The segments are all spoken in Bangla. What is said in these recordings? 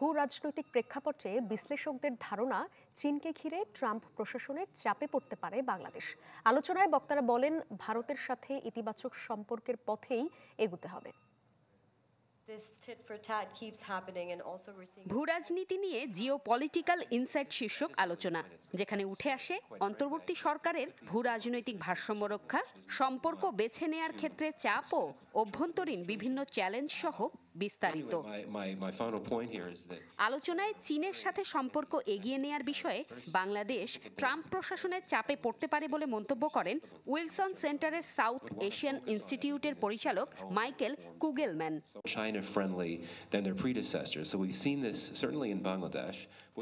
ভূ রাজনৈতিক প্রেক্ষাপটে বিশ্লেষকদের ধারণা চীনকে ঘিরে ট্রাম্প প্রশাসনের চাপে পড়তে পারে বাংলাদেশ। আলোচনায় বক্তারা বলেন, ভারতের সাথে ইতিবাচক সম্পর্কের পথেই এগুতে হবে। ভূরাজনীতি নিয়ে জিওপলিটিক্যাল ইনসাইট শীর্ষক আলোচনা, যেখানে উঠে আসে অন্তর্বর্তী সরকারের ভূরাজনৈতিক ভারসাম্য রক্ষা, সম্পর্ক বেছে নেয়ার ক্ষেত্রে চাপ ও অভ্যন্তরীণ বিভিন্ন চ্যালেঞ্জ সহ বিস্তারিত। আলোচনায় চীনের সাথে সম্পর্ক এগিয়ে নেয়ার বিষয়ে বাংলাদেশ ট্রাম্প প্রশাসনের চাপে পড়তে পারে বলে মন্তব্য করেন উইলসন সেন্টারের সাউথ এশিয়ান ইনস্টিটিউটের পরিচালক মাইকেল কুগেলম্যান।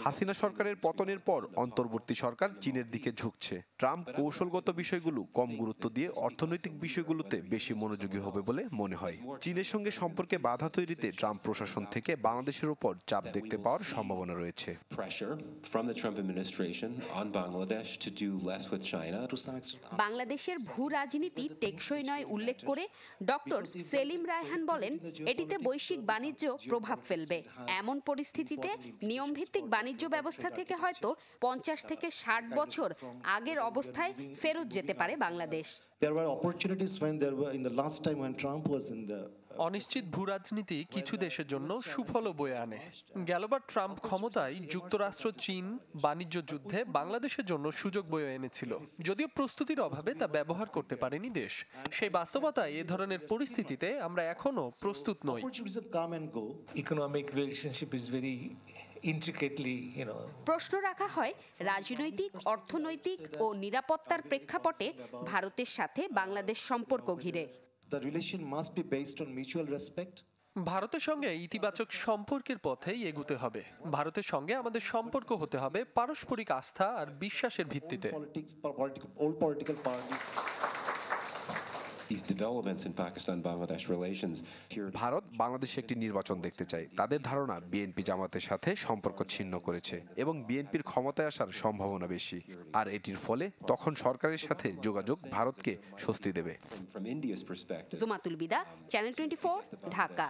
হাসিনা সরকারের পতনের পর অন্তর্বর্তী সরকার চীনের দিকে ঝুঁকছে। ট্রাম্প কৌশলগত বিষয়গুলো কম গুরুত্ব দিয়ে অর্থনৈতিক বিষয়গুলোতে বেশি মনোযোগী হবে বলে মনে হয়। চীনের সঙ্গে সম্পর্কে বাধা তৈরিতে ট্রাম্প প্রশাসন থেকে বাংলাদেশের উপর চাপ দেখতে পাওয়ার সম্ভাবনা রয়েছে। বাংলাদেশের ভূ রাজনীতি টেকসই নয় উল্লেখ করে ডক্টর সেলিম রায়হান বলেন, এটিতে বৈশ্বিক বাণিজ্য প্রভাব ফেলবে। এমন পরিস্থিতিতে নিয়মভিত্তিক বাণিজ্য ব্যবস্থা থেকে হয়তো 50 থেকে 60 বছর আগের অবস্থায় ফেরত যেতে পারে বাংলাদেশ। অনিশ্চিত ভূরাজনীতি কিছু দেশের জন্য সুফল বয়ে আনে। গেলবার ট্রাম্প ক্ষমতায় যুক্তরাষ্ট্র চীন বাণিজ্য যুদ্ধে বাংলাদেশের জন্য সুযোগ বয়ে এনেছিল, যদিও প্রস্তুতির অভাবে তা ব্যবহার করতে পারেনি দেশ। সেই বাস্তবতায় এ ধরনের পরিস্থিতিতে আমরা এখনো প্রস্তুত নই। ইকোনমিক রিলেশনশিপ ইজ ভেরি প্রশ্ন রাখা হয় রাজনৈতিক, অর্থনৈতিক ও নিরাপত্তার প্রেক্ষাপটে ভারতের সাথে বাংলাদেশ সম্পর্ক ঘিরে। ভারতের সঙ্গে ইতিবাচক সম্পর্কের পথেই এগুতে হবে। ভারতের সঙ্গে আমাদের সম্পর্ক হতে হবে পারস্পরিক আস্থা আর বিশ্বাসের ভিত্তিতে। ভারত বাংলাদেশে একটি নির্বাচন দেখতে চায়। তাদের ধারণা বিএনপি জামাতের সাথে সম্পর্ক ছিন্ন করেছে এবং বিএনপির ক্ষমতায় আসার সম্ভাবনা বেশি, আর এটির ফলে তখন সরকারের সাথে যোগাযোগ ভারতকে স্বস্তি দেবে। জুমাতুল বিদা, চ্যানেল 24, ঢাকা।